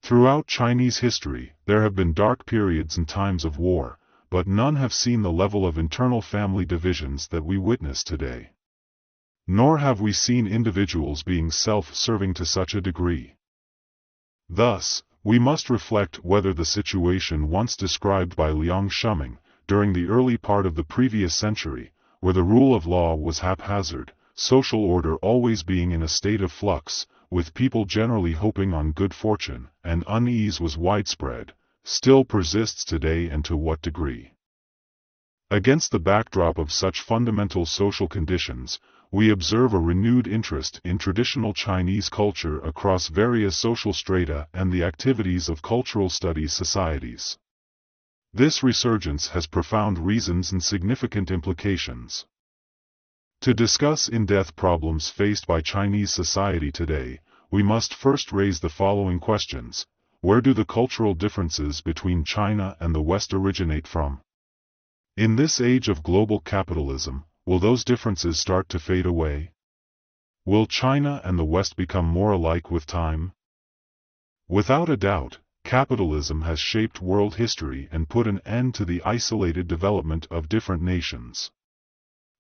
Throughout Chinese history, there have been dark periods and times of war, but none have seen the level of internal family divisions that we witness today. Nor have we seen individuals being self-serving to such a degree. Thus, we must reflect whether the situation once described by Liang Shuming, during the early part of the previous century, where the rule of law was haphazard, social order always being in a state of flux, with people generally hoping on good fortune, and unease was widespread, still persists today, and to what degree. Against the backdrop of such fundamental social conditions, we observe a renewed interest in traditional Chinese culture across various social strata and the activities of cultural studies societies. This resurgence has profound reasons and significant implications. To discuss in-depth problems faced by Chinese society today, we must first raise the following questions. Where do the cultural differences between China and the West originate from? In this age of global capitalism, will those differences start to fade away? Will China and the West become more alike with time? Without a doubt, capitalism has shaped world history and put an end to the isolated development of different nations.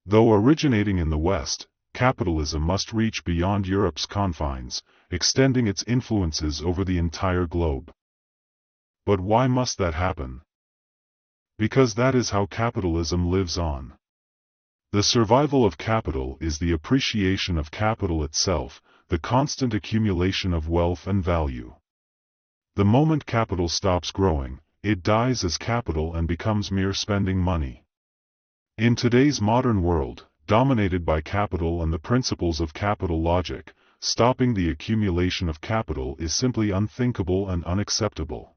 Though originating in the West, capitalism must reach beyond Europe's confines, extending its influences over the entire globe. But why must that happen? Because that is how capitalism lives on. The survival of capital is the appreciation of capital itself, the constant accumulation of wealth and value. The moment capital stops growing, it dies as capital and becomes mere spending money. In today's modern world, dominated by capital and the principles of capital logic, stopping the accumulation of capital is simply unthinkable and unacceptable.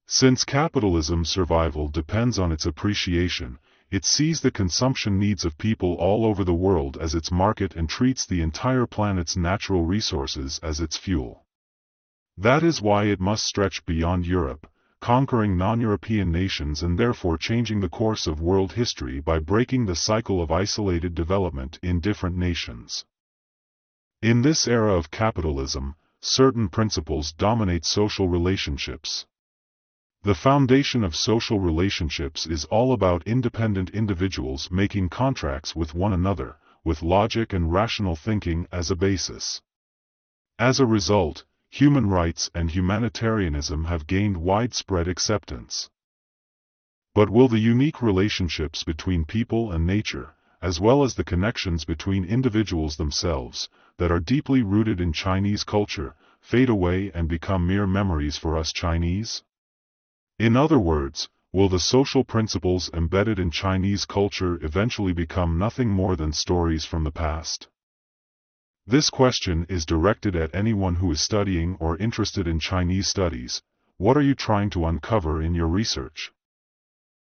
Since capitalism's survival depends on its appreciation, it sees the consumption needs of people all over the world as its market and treats the entire planet's natural resources as its fuel. That is why it must stretch beyond Europe, conquering non-European nations and therefore changing the course of world history by breaking the cycle of isolated development in different nations. In this era of capitalism, certain principles dominate social relationships. The foundation of social relationships is all about independent individuals making contracts with one another, with logic and rational thinking as a basis. As a result, human rights and humanitarianism have gained widespread acceptance. But will the unique relationships between people and nature, as well as the connections between individuals themselves, that are deeply rooted in Chinese culture, fade away and become mere memories for us Chinese? In other words, will the social principles embedded in Chinese culture eventually become nothing more than stories from the past? This question is directed at anyone who is studying or interested in Chinese studies. What are you trying to uncover in your research?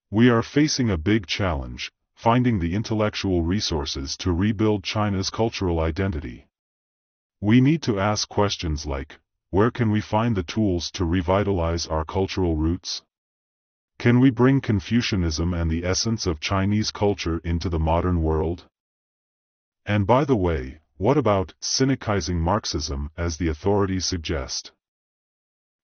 We are facing a big challenge, finding the intellectual resources to rebuild China's cultural identity. We need to ask questions like, where can we find the tools to revitalize our cultural roots? Can we bring Confucianism and the essence of Chinese culture into the modern world? And by the way, what about cynicizing Marxism as the authorities suggest?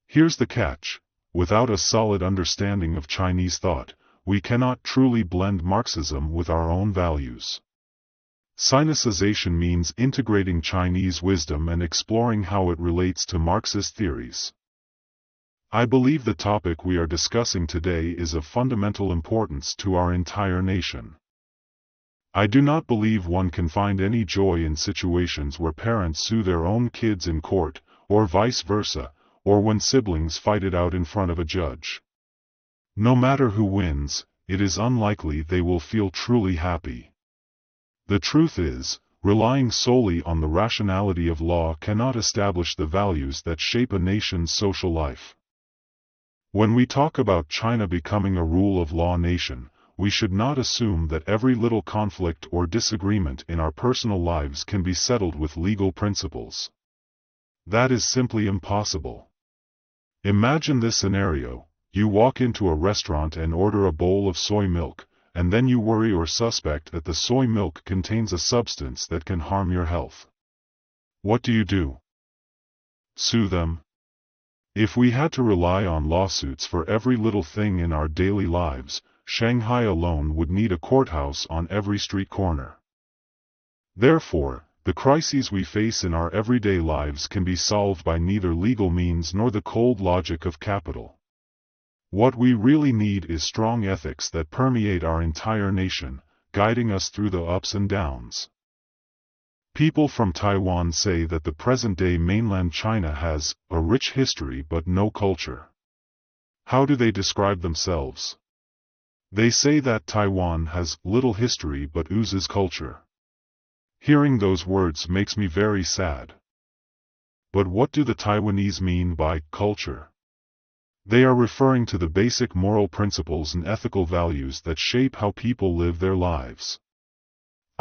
Here's the catch: without a solid understanding of Chinese thought, we cannot truly blend Marxism with our own values. Sinicization means integrating Chinese wisdom and exploring how it relates to Marxist theories. I believe the topic we are discussing today is of fundamental importance to our entire nation. I do not believe one can find any joy in situations where parents sue their own kids in court, or vice versa, or when siblings fight it out in front of a judge. No matter who wins, it is unlikely they will feel truly happy. The truth is, relying solely on the rationality of law cannot establish the values that shape a nation's social life. When we talk about China becoming a rule of law nation, we should not assume that every little conflict or disagreement in our personal lives can be settled with legal principles. That is simply impossible. Imagine this scenario: you walk into a restaurant and order a bowl of soy milk, and then you worry or suspect that the soy milk contains a substance that can harm your health. What do? Sue them? If we had to rely on lawsuits for every little thing in our daily lives, Shanghai alone would need a courthouse on every street corner. Therefore, the crises we face in our everyday lives can be solved by neither legal means nor the cold logic of capital. What we really need is strong ethics that permeate our entire nation, guiding us through the ups and downs. People from Taiwan say that the present-day mainland China has a rich history but no culture. How do they describe themselves? They say that Taiwan has little history but oozes culture. Hearing those words makes me very sad. But what do the Taiwanese mean by culture? They are referring to the basic moral principles and ethical values that shape how people live their lives.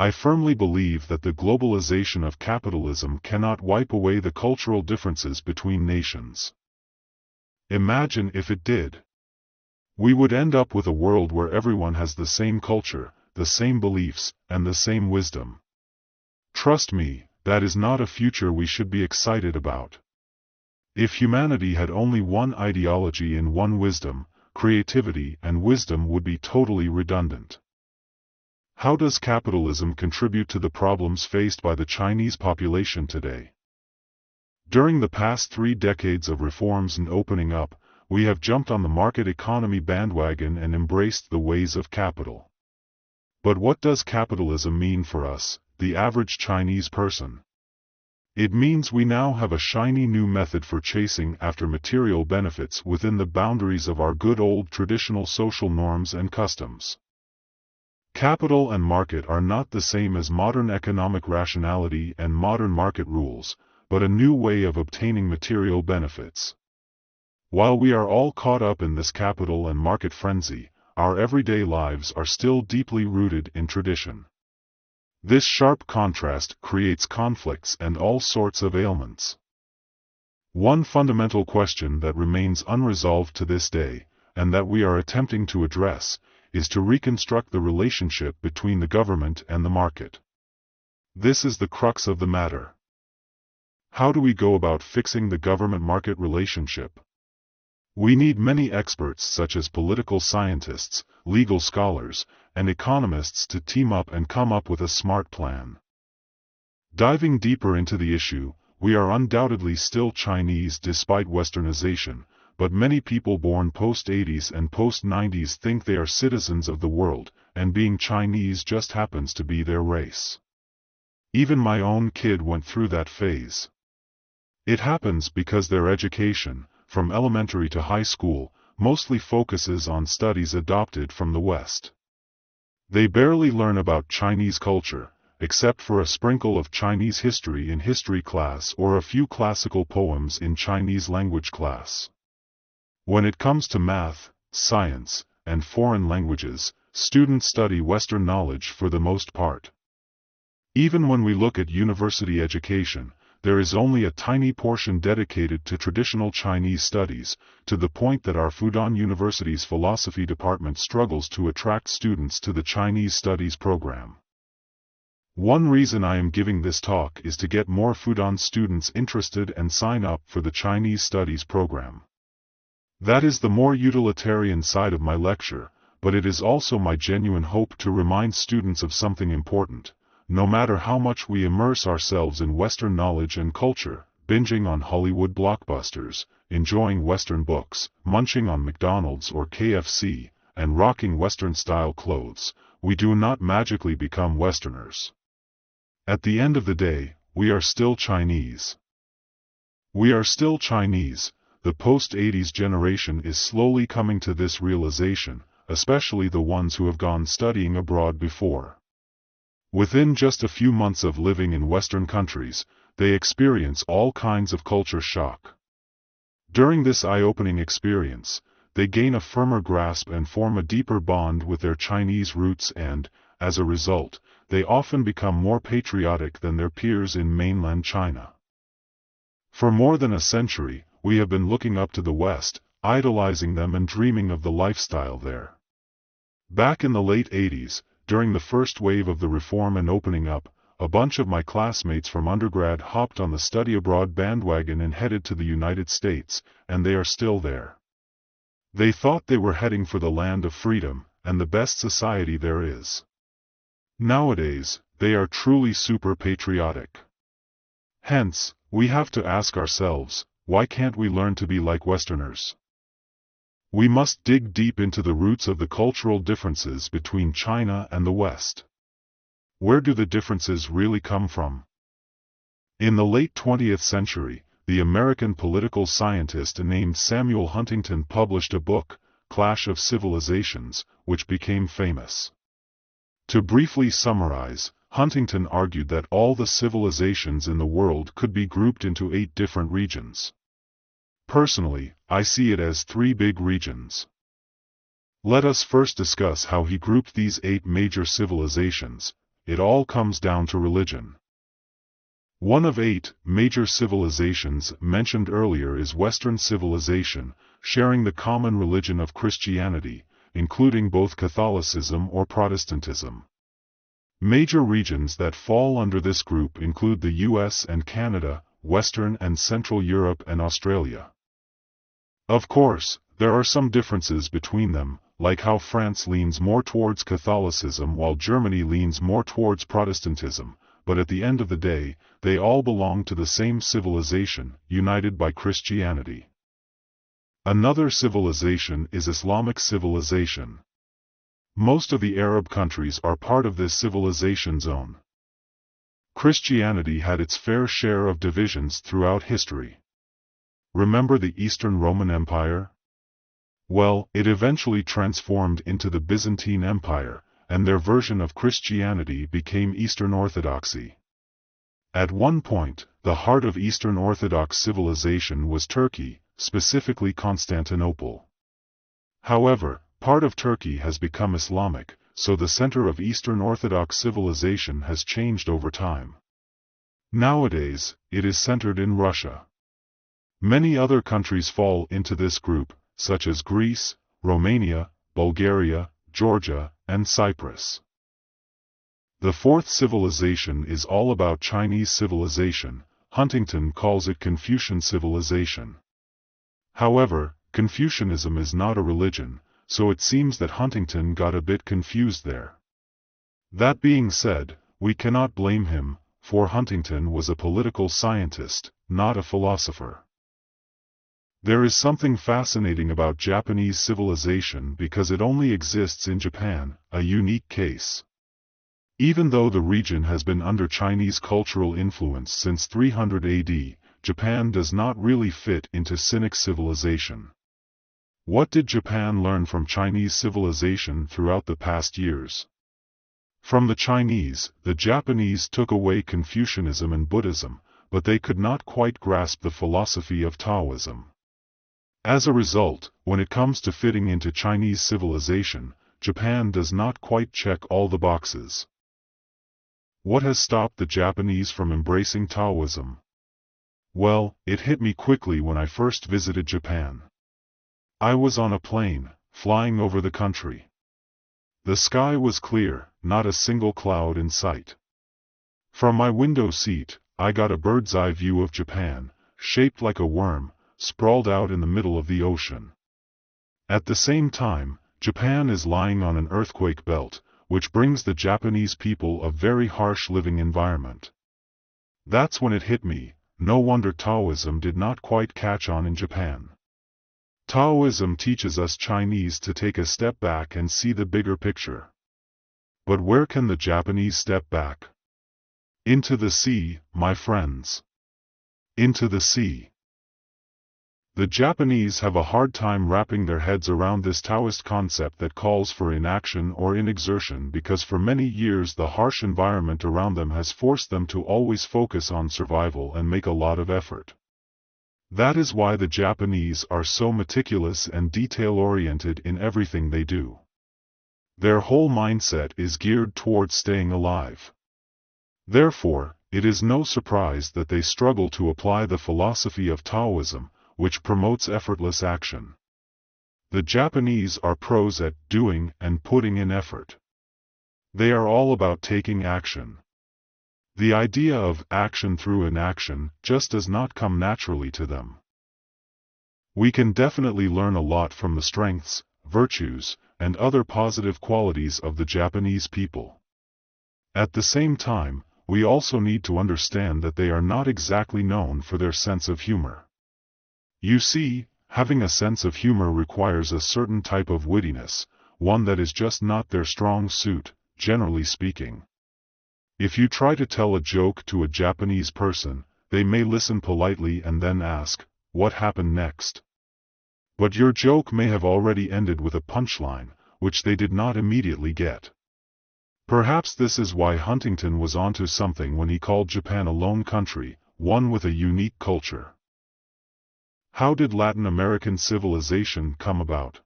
I firmly believe that the globalization of capitalism cannot wipe away the cultural differences between nations. Imagine if it did. We would end up with a world where everyone has the same culture, the same beliefs, and the same wisdom. Trust me, that is not a future we should be excited about. If humanity had only one ideology and one wisdom, creativity and wisdom would be totally redundant. How does capitalism contribute to the problems faced by the Chinese population today? During the past 3 decades of reforms and opening up, we have jumped on the market economy bandwagon and embraced the ways of capital. But what does capitalism mean for us, the average Chinese person? It means we now have a shiny new method for chasing after material benefits within the boundaries of our good old traditional social norms and customs. Capital and market are not the same as modern economic rationality and modern market rules, but a new way of obtaining material benefits. While we are all caught up in this capital and market frenzy, our everyday lives are still deeply rooted in tradition. This sharp contrast creates conflicts and all sorts of ailments. One fundamental question that remains unresolved to this day, and that we are attempting to address, is to reconstruct the relationship between the government and the market. This is the crux of the matter. How do we go about fixing the government-market relationship? We need many experts such as political scientists, legal scholars, and economists to team up and come up with a smart plan. Diving deeper into the issue, we are undoubtedly still Chinese despite westernization, but many people born post-80s and post-90s think they are citizens of the world, and being Chinese just happens to be their race. Even my own kid went through that phase. It happens because their education, from elementary to high school, mostly focuses on studies adopted from the West. They barely learn about Chinese culture, except for a sprinkle of Chinese history in history class or a few classical poems in Chinese language class. When it comes to math, science, and foreign languages, students study Western knowledge for the most part. Even when we look at university education, there is only a tiny portion dedicated to traditional Chinese studies, to the point that our Fudan University's philosophy department struggles to attract students to the Chinese studies program. One reason I am giving this talk is to get more Fudan students interested and sign up for the Chinese studies program. That is the more utilitarian side of my lecture, but it is also my genuine hope to remind students of something important. No matter how much we immerse ourselves in Western knowledge and culture, binging on Hollywood blockbusters, enjoying Western books, munching on McDonald's or KFC, and rocking Western-style clothes, we do not magically become Westerners. At the end of the day, we are still Chinese. We are still Chinese. The post-80s generation is slowly coming to this realization, especially the ones who have gone studying abroad before. Within just a few months of living in Western countries, they experience all kinds of culture shock. During this eye-opening experience, they gain a firmer grasp and form a deeper bond with their Chinese roots and, as a result, they often become more patriotic than their peers in mainland China. For more than a century, we have been looking up to the West, idolizing them and dreaming of the lifestyle there. Back in the late 80s, during the first wave of the reform and opening up, a bunch of my classmates from undergrad hopped on the study abroad bandwagon and headed to the United States, and they are still there. They thought they were heading for the land of freedom, and the best society there is. Nowadays, they are truly super patriotic. Hence, we have to ask ourselves, why can't we learn to be like Westerners? We must dig deep into the roots of the cultural differences between China and the West. Where do the differences really come from? In the late 20th century, the American political scientist named Samuel Huntington published a book, Clash of Civilizations, which became famous. To briefly summarize, Huntington argued that all the civilizations in the world could be grouped into 8 different regions. Personally, I see it as 3 big regions. Let us first discuss how he grouped these 8 major civilizations. It all comes down to religion. One of 8 major civilizations mentioned earlier is Western civilization, sharing the common religion of Christianity, including both Catholicism or Protestantism. Major regions that fall under this group include the US and Canada, Western and Central Europe and Australia. Of course, there are some differences between them, like how France leans more towards Catholicism while Germany leans more towards Protestantism, but at the end of the day, they all belong to the same civilization, united by Christianity. Another civilization is Islamic civilization. Most of the Arab countries are part of this civilization zone. Christianity had its fair share of divisions throughout history. Remember the Eastern Roman Empire? Well, it eventually transformed into the Byzantine Empire, and their version of Christianity became Eastern Orthodoxy. At one point, the heart of Eastern Orthodox civilization was Turkey, specifically Constantinople. However, part of Turkey has become Islamic, so the center of Eastern Orthodox civilization has changed over time. Nowadays, it is centered in Russia. Many other countries fall into this group, such as Greece, Romania, Bulgaria, Georgia, and Cyprus. The 4th civilization is all about Chinese civilization. Huntington calls it Confucian civilization. However, Confucianism is not a religion, so it seems that Huntington got a bit confused there. That being said, we cannot blame him, for Huntington was a political scientist, not a philosopher. There is something fascinating about Japanese civilization because it only exists in Japan, a unique case. Even though the region has been under Chinese cultural influence since 300 AD, Japan does not really fit into Sinic civilization. What did Japan learn from Chinese civilization throughout the past years? From the Chinese, the Japanese took away Confucianism and Buddhism, but they could not quite grasp the philosophy of Taoism. As a result, when it comes to fitting into Chinese civilization, Japan does not quite check all the boxes. What has stopped the Japanese from embracing Taoism? Well, it hit me quickly when I first visited Japan. I was on a plane, flying over the country. The sky was clear, not a single cloud in sight. From my window seat, I got a bird's-eye view of Japan, shaped like a worm, sprawled out in the middle of the ocean. At the same time, Japan is lying on an earthquake belt, which brings the Japanese people a very harsh living environment. That's when it hit me, no wonder Taoism did not quite catch on in Japan. Taoism teaches us Chinese to take a step back and see the bigger picture. But where can the Japanese step back? Into the sea, my friends. Into the sea. The Japanese have a hard time wrapping their heads around this Taoist concept that calls for inaction or inexertion because for many years the harsh environment around them has forced them to always focus on survival and make a lot of effort. That is why the Japanese are so meticulous and detail-oriented in everything they do. Their whole mindset is geared towards staying alive. Therefore, it is no surprise that they struggle to apply the philosophy of Taoism, which promotes effortless action. The Japanese are pros at doing and putting in effort. They are all about taking action. The idea of action through inaction just does not come naturally to them. We can definitely learn a lot from the strengths, virtues, and other positive qualities of the Japanese people. At the same time, we also need to understand that they are not exactly known for their sense of humor. You see, having a sense of humor requires a certain type of wittiness, one that is just not their strong suit, generally speaking. If you try to tell a joke to a Japanese person, they may listen politely and then ask, "What happened next?" But your joke may have already ended with a punchline, which they did not immediately get. Perhaps this is why Huntington was onto something when he called Japan a lone country, one with a unique culture. How did Latin American civilization come about?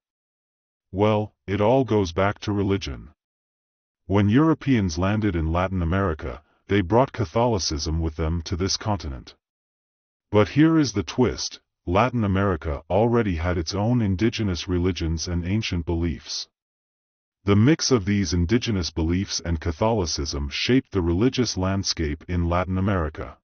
Well, it all goes back to religion. When Europeans landed in Latin America, they brought Catholicism with them to this continent. But here is the twist: Latin America already had its own indigenous religions and ancient beliefs. The mix of these indigenous beliefs and Catholicism shaped the religious landscape in Latin America.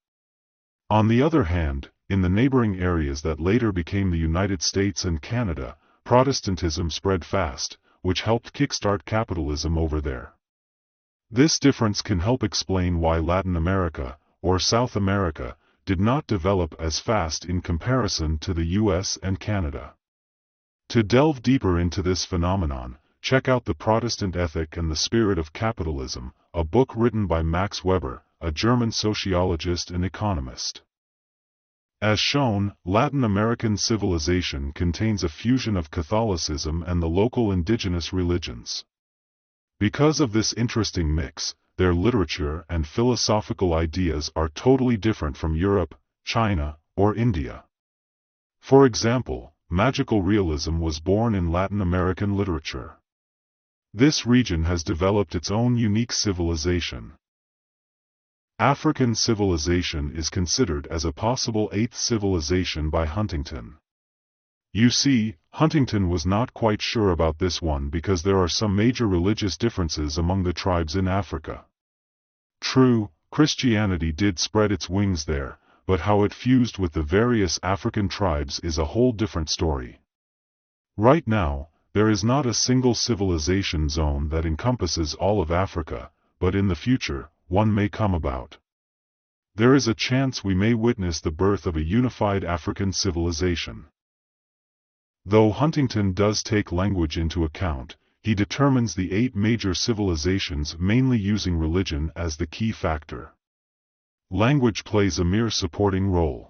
On the other hand, in the neighboring areas that later became the United States and Canada, Protestantism spread fast, which helped kickstart capitalism over there. This difference can help explain why Latin America, or South America, did not develop as fast in comparison to the US and Canada. To delve deeper into this phenomenon, check out The Protestant Ethic and the Spirit of Capitalism, a book written by Max Weber, a German sociologist and economist. As shown, Latin American civilization contains a fusion of Catholicism and the local indigenous religions. Because of this interesting mix, their literature and philosophical ideas are totally different from Europe, China, or India. For example, magical realism was born in Latin American literature. This region has developed its own unique civilization. African civilization is considered as a possible eighth civilization by Huntington. You see, Huntington was not quite sure about this one because there are some major religious differences among the tribes in Africa. True, Christianity did spread its wings there, but how it fused with the various African tribes is a whole different story. Right now, there is not a single civilization zone that encompasses all of Africa, but in the future, one may come about. There is a chance we may witness the birth of a unified African civilization. Though Huntington does take language into account, he determines the 8 major civilizations mainly using religion as the key factor. Language plays a mere supporting role.